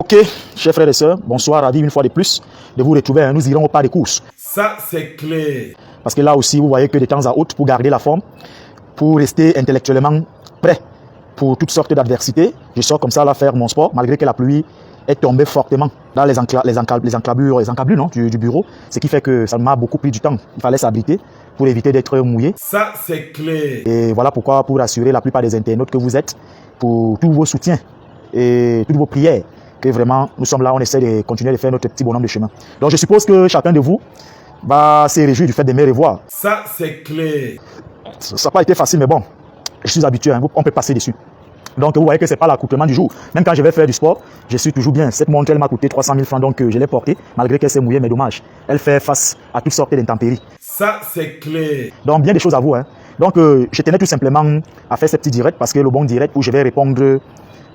Ok, chers frères et sœurs, bonsoir, ravi une fois de plus de vous retrouver. Nous irons au pas des courses. Ça, c'est clair. Parce que là aussi, vous voyez que de temps à autre, pour garder la forme, pour rester intellectuellement prêt pour toutes sortes d'adversités, je sors comme ça là faire mon sport, malgré que la pluie est tombée fortement dans les encablures non, du bureau, ce qui fait que ça m'a beaucoup pris du temps. Il fallait s'abriter pour éviter d'être mouillé. Ça, c'est clair. Et voilà pourquoi, pour assurer la plupart des internautes que vous êtes, pour tous vos soutiens et toutes vos prières, que vraiment, nous sommes là, on essaie de continuer de faire notre petit bonhomme de chemin. Donc je suppose que chacun de vous va se réjouir du fait de me revoir. Ça, c'est clair. Ça n'a pas été facile, mais bon, je suis habitué, hein, on peut passer dessus. Donc vous voyez que ce n'est pas l'accoutrement du jour. Même quand je vais faire du sport, je suis toujours bien. Cette montre, elle m'a coûté 300 000 francs, donc je l'ai portée, malgré qu'elle s'est mouillée, mais dommage. Elle fait face à toutes sortes d'intempéries. Ça, c'est clair. Donc bien des choses à vous. Hein. Donc je tenais tout simplement à faire ce petit direct, parce que le bon direct où je vais répondre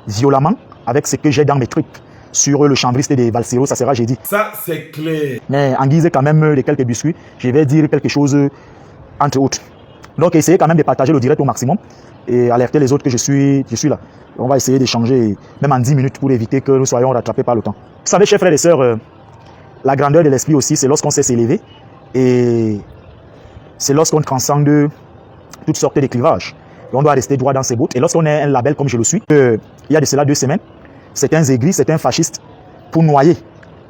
violemment avec ce que j'ai dans mes trucs sur le chambriste des Valsero, ça sera jeudi. Ça, c'est clair. Mais en guise quand même de quelques biscuits, je vais dire quelque chose entre autres. Donc essayez quand même de partager le direct au maximum et alerter les autres que je suis là. On va essayer d'échanger même en 10 minutes pour éviter que nous soyons rattrapés par le temps. Vous savez, chers frères et sœurs, la grandeur de l'esprit aussi, c'est lorsqu'on sait s'élever et c'est lorsqu'on transcende toutes sortes de clivages. Et on doit rester droit dans ses bottes. Et lorsqu'on est un label comme je le suis, il y a de cela 2 semaines, certains aigris, certains fascistes, pour noyer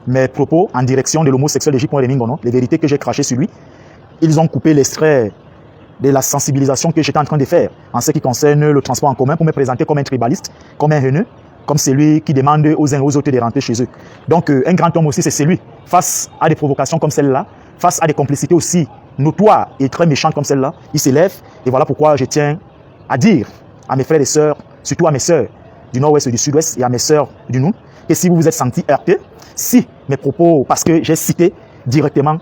mes propos en direction de l'homosexuel de J. Remingono, les vérités que j'ai crachées sur lui, ils ont coupé l'extrait de la sensibilisation que j'étais en train de faire en ce qui concerne le transport en commun pour me présenter comme un tribaliste, comme un haineux, comme celui qui demande aux uns et aux autres de rentrer chez eux. Donc un grand homme aussi, c'est celui, face à des provocations comme celle-là, face à des complicités aussi notoires et très méchantes comme celle-là, il s'élève. Et voilà pourquoi je tiens à dire à mes frères et sœurs, surtout à mes sœurs du nord-ouest et du sud-ouest et à mes sœurs du nord, que si vous vous êtes sentis heurtés, si mes propos, parce que j'ai cité directement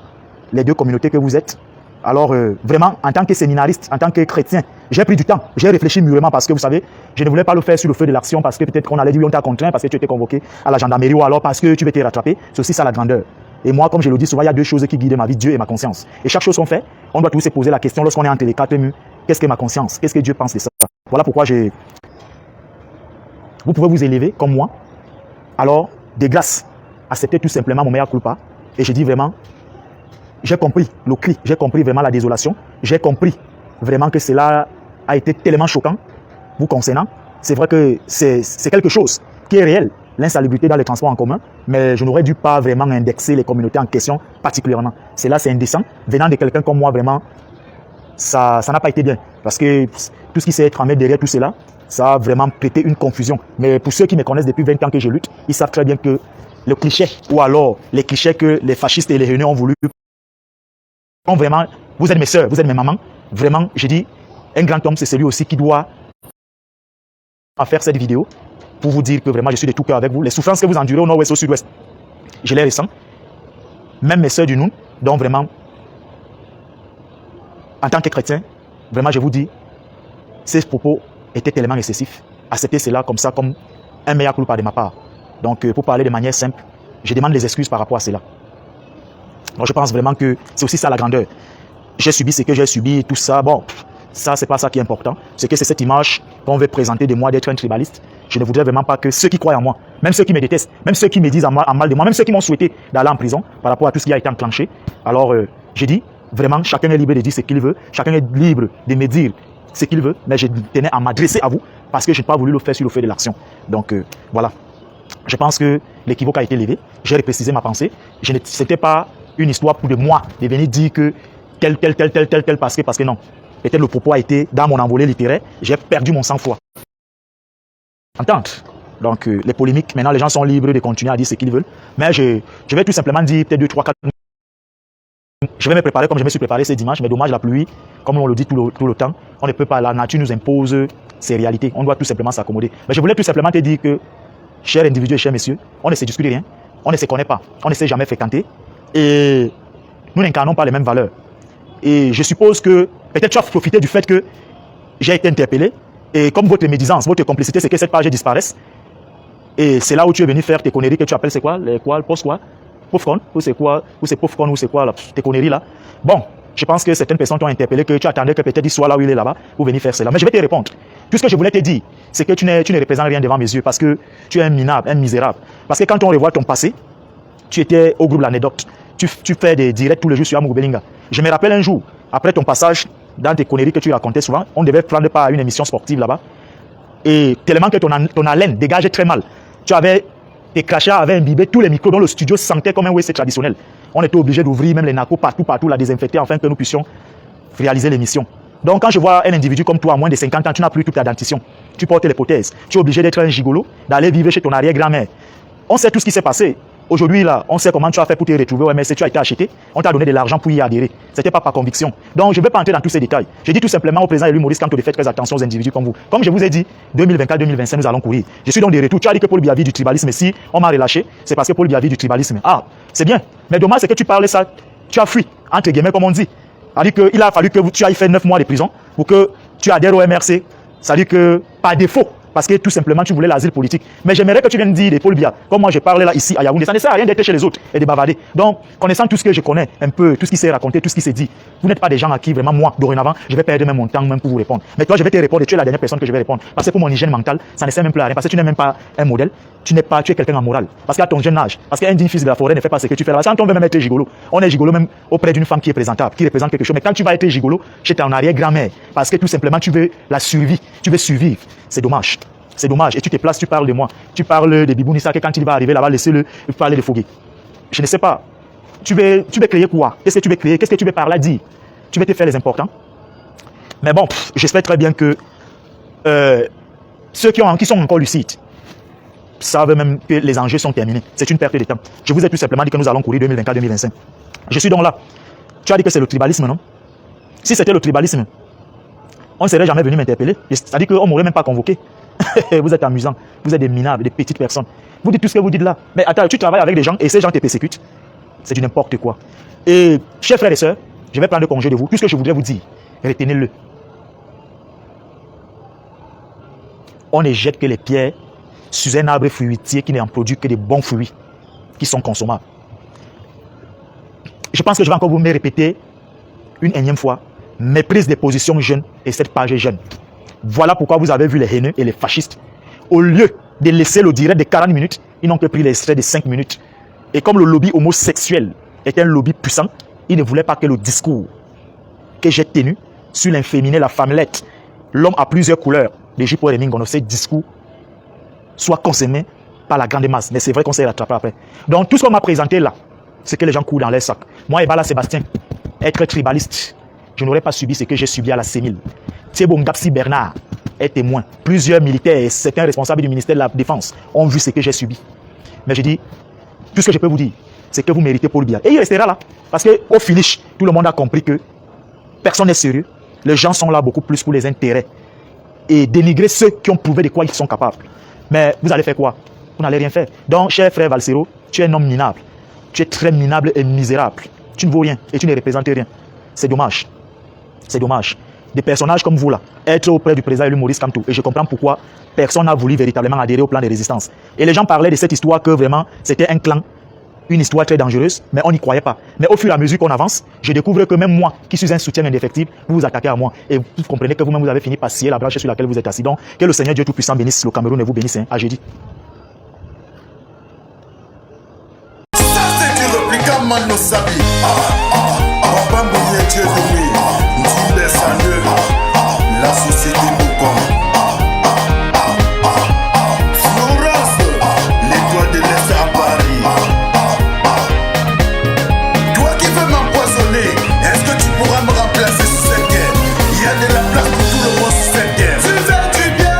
les 2 communautés que vous êtes, alors vraiment, en tant que séminariste, en tant que chrétien, j'ai pris du temps, j'ai réfléchi mûrement parce que vous savez, je ne voulais pas le faire sur le feu de l'action parce que peut-être qu'on allait dire on t'a contraint parce que tu étais convoqué à la gendarmerie ou alors parce que tu veux te rattraper. C'est aussi ça la grandeur. Et moi, comme je le dis souvent, il y a 2 choses qui guident ma vie, Dieu et ma conscience. Et chaque chose qu'on fait, on doit tous se poser la question lorsqu'on est entre les 4 murs, qu'est-ce que ma conscience? Qu'est-ce que Dieu pense de ça? Voilà pourquoi vous pouvez vous élever comme moi. Alors, de grâce, acceptez tout simplement mon mea culpa. Et je dis vraiment, j'ai compris le cri, j'ai compris vraiment la désolation, j'ai compris vraiment que cela a été tellement choquant vous concernant. C'est vrai que c'est quelque chose qui est réel, l'insalubrité dans les transports en commun, mais je n'aurais dû pas vraiment indexer les communautés en question particulièrement. Cela, c'est indécent. Venant de quelqu'un comme moi, vraiment, ça n'a pas été bien. Parce que tout ce qui s'est tramé derrière tout cela, ça a vraiment prêté une confusion. Mais pour ceux qui me connaissent depuis 20 ans que je lutte, ils savent très bien que le cliché, ou alors les clichés que les fascistes et les haineux ont voulu, vraiment, vous êtes mes sœurs, vous êtes mes mamans, vraiment, je dis, un grand homme, c'est celui aussi qui doit faire cette vidéo pour vous dire que vraiment, je suis de tout cœur avec vous. Les souffrances que vous endurez au nord-ouest, au sud-ouest, je les ressens. Même mes sœurs du Noun, donc vraiment, en tant que chrétien, vraiment, je vous dis, ces propos étaient tellement excessifs. Acceptez cela comme ça, comme un mea culpa de ma part. Donc, pour parler de manière simple, je demande des excuses par rapport à cela. Donc, je pense vraiment que c'est aussi ça la grandeur. J'ai subi ce que j'ai subi, tout ça. Bon, ça, c'est pas ça qui est important. C'est que c'est cette image qu'on veut présenter de moi d'être un tribaliste. Je ne voudrais vraiment pas que ceux qui croient en moi, même ceux qui me détestent, même ceux qui me disent en mal de moi, même ceux qui m'ont souhaité d'aller en prison par rapport à tout ce qui a été enclenché. Alors, j'ai dit, vraiment, chacun est libre de dire ce qu'il veut. Chacun est libre de me dire ce qu'il veut. Mais je tenais à m'adresser à vous parce que je n'ai pas voulu le faire sur le feu de l'action. Donc, voilà. Je pense que l'équivoque a été levé. J'ai reprécisé ma pensée. Ce n'était pas une histoire pour de moi de venir dire que tel, parce que non. Peut-être le propos a été dans mon envolée littéraire. J'ai perdu mon sang-froid. Entente. Donc, les polémiques, maintenant, les gens sont libres de continuer à dire ce qu'ils veulent. Mais je vais tout simplement dire peut-être 2, 3, 4. Je vais me préparer comme je me suis préparé ce dimanche. Mais dommage, la pluie, comme on le dit tout le temps, on ne peut pas. La nature nous impose ces réalités. On doit tout simplement s'accommoder. Mais je voulais tout simplement te dire que, chers individus et chers messieurs, on ne se discute rien. On ne se connaît pas. On ne s'est jamais fréquenté. Et nous n'incarnons pas les mêmes valeurs. Et je suppose que peut-être tu as profité du fait que j'ai été interpellé. Et comme votre médisance, votre complicité, c'est que cette page disparaisse. Et c'est là où tu es venu faire tes conneries que tu appelles, c'est quoi, le post quoi, pauvre con, ou c'est quoi, ou c'est pauvre con, ou c'est quoi, là, tes conneries là. Bon, Je pense que certaines personnes t'ont interpellé, que tu attendais que peut-être il soit là où il est là-bas pour venir faire cela. Mais je vais te répondre. Tout ce que je voulais te dire, c'est que tu ne représentes rien devant mes yeux parce que tu es un minable, un misérable. Parce que quand on revoit ton passé, tu étais au groupe L'Anecdote. Tu fais des directs tous les jours sur Amour Belinga. Je me rappelle un jour, après ton passage dans tes conneries que tu racontais souvent, on devait prendre part à une émission sportive là-bas. Et tellement que ton haleine dégageait très mal. Tes crachats avaient imbibé tous les micros dans le studio sentait comme un WC traditionnel. On était obligé d'ouvrir même les narcos partout, la désinfecter afin que nous puissions réaliser l'émission. Donc quand je vois un individu comme toi, à moins de 50 ans, tu n'as plus toute ta dentition. Tu portes les prothèses. Tu es obligé d'être un gigolo, d'aller vivre chez ton arrière-grand-mère. On sait tout ce qui s'est passé. Aujourd'hui, là, on sait comment tu as fait pour te retrouver au MSC, tu as été acheté, on t'a donné de l'argent pour y adhérer. Ce n'était pas par conviction. Donc, je ne vais pas entrer dans tous ces détails. Je dis tout simplement au président élu Maurice Kamto de faire très attention aux individus comme vous. Comme je vous ai dit, 2024-2025, nous allons courir. Je suis donc de retour. Tu as dit que Paul Biya vit du tribalisme. Si on m'a relâché, c'est parce que Paul Biya vit du tribalisme. Ah, c'est bien. Mais dommage, c'est que tu parles ça, tu as fui, entre guillemets, comme on dit. Il a fallu que tu ailles faire 9 mois de prison pour que tu adhères au MRC. Ça dit que, par défaut, parce que tout simplement tu voulais l'asile politique. Mais j'aimerais que tu viennes dire de Paul Biya, comme moi je parlais là ici à Yaoundé, ça ne sert à rien d'être chez les autres et de bavarder. Donc, connaissant tout ce que je connais, un peu, tout ce qui s'est raconté, tout ce qui s'est dit, vous n'êtes pas des gens à qui vraiment moi, dorénavant, je vais perdre même mon temps même pour vous répondre. Mais toi, je vais te répondre et tu es la dernière personne que je vais répondre. Parce que pour mon hygiène mentale, ça ne sert même plus à rien. Parce que tu n'es même pas un modèle, tu es quelqu'un en morale. Parce qu'à ton jeune âge, parce qu'un digne fils de la forêt ne fait pas ce que tu fais là. Quand on veut même être gigolo, on est gigolo même auprès d'une femme qui est présentable, qui représente quelque chose. Mais quand tu vas être gigolo chez ton arrière-grand-mère, parce que tout simplement tu veux la survie, tu veux survivre, c'est dommage. C'est dommage. Et tu te places, tu parles de moi. Tu parles de Bibounissa, que quand il va arriver là-bas, laissez-le parler de Fogé. Je ne sais pas. Tu veux créer quoi? Qu'est-ce que tu veux créer? Qu'est-ce que tu veux par là dire? Tu veux te faire les importants? Mais bon, j'espère très bien que ceux qui sont encore lucides savent même que les enjeux sont terminés. C'est une perte de temps. Je vous ai tout simplement dit que nous allons courir 2024-2025. Je suis donc là. Tu as dit que c'est le tribalisme, non? Si c'était le tribalisme, on ne serait jamais venu m'interpeller. C'est-à-dire qu'on ne m'aurait même pas convoqué. Vous êtes amusants, vous êtes des minables, des petites personnes. Vous dites tout ce que vous dites là. Mais attends, tu travailles avec des gens et ces gens te persécutent. C'est du n'importe quoi. Et chers frères et sœurs, je vais prendre congé de vous. Tout ce que je voudrais vous dire, retenez-le. On ne jette que les pierres sur un arbre fruitier qui n'en produit que des bons fruits qui sont consommables. Je pense que je vais encore vous me répéter une énième fois. Méprise des positions jeunes et cette page est jeune. Voilà pourquoi vous avez vu les haineux et les fascistes. Au lieu de laisser le direct de 40 minutes, ils n'ont que pris l'extrait de 5 minutes. Et comme le lobby homosexuel est un lobby puissant, ils ne voulaient pas que le discours que j'ai tenu sur l'inféminé, la femmelette, l'homme à plusieurs couleurs, de J. Paul Mingono, ce discours soit consommé par la grande masse. Mais c'est vrai qu'on s'est rattrapé après. Donc tout ce qu'on m'a présenté là, c'est que les gens courent dans les sacs. Moi et Bala Sébastien, être tribaliste, je n'aurais pas subi ce que j'ai subi à la CENIL. Thibaut Ngapsi Bernard est témoin. Plusieurs militaires et certains responsables du ministère de la Défense ont vu ce que j'ai subi. Mais je dis, tout ce que je peux vous dire, c'est que vous méritez Paul Biya. Et il restera là. Parce qu'au finish, tout le monde a compris que personne n'est sérieux. Les gens sont là beaucoup plus pour les intérêts. Et dénigrer ceux qui ont prouvé de quoi ils sont capables. Mais vous allez faire quoi? Vous n'allez rien faire. Donc, cher frère Valsero, tu es un homme minable. Tu es très minable et misérable. Tu ne vaux rien et tu ne représentes rien. C'est dommage. C'est dommage. Des personnages comme vous là, être auprès du président élu Maurice Kamto. Et je comprends pourquoi personne n'a voulu véritablement adhérer au plan de résistance. Et les gens parlaient de cette histoire que vraiment c'était un clan, une histoire très dangereuse, mais on n'y croyait pas. Mais au fur et à mesure qu'on avance, je découvre que même moi, qui suis un soutien indéfectible, vous vous attaquez à moi. Et vous comprenez que vous-même vous avez fini par scier la branche sur laquelle vous êtes assis. Donc, que le Seigneur Dieu Tout-Puissant bénisse le Cameroun et vous bénisse. À jeudi. Ça c'est du répliquant Mano Sabi. Papa Mbouye Dieu de lui. La société Boucom. Florence, l'étoile de l'Est à Paris. Toi qui veux m'empoisonner, est-ce que tu pourras me remplacer sur cette guerre? Il y a de la place pour tout le monde sur cette guerre. Tu fais du bien,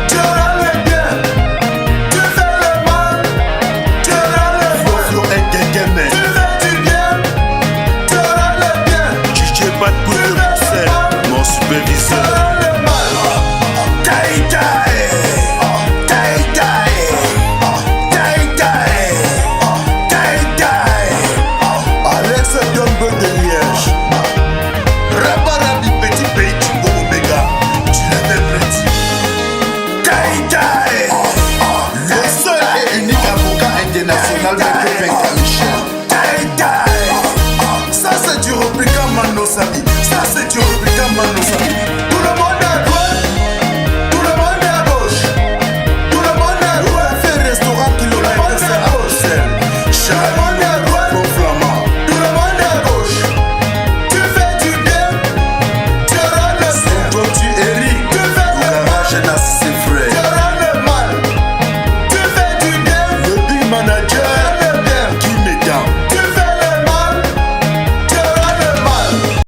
tu auras le bien. Tu fais le mal, tu auras le mal. Flo est quelqu'un, mais tu fais du bien, tu auras le bien. Tu n'es pas de coup de Bruxelles. Superviseur. Alex Dombe de Liège. Rabarabi petit pays Timbo Omega. Tu l'avais prédit. Le seul et unique avocat international de Michel. Ça c'est du répliquant. c'est Dieu, le Kamano, ça.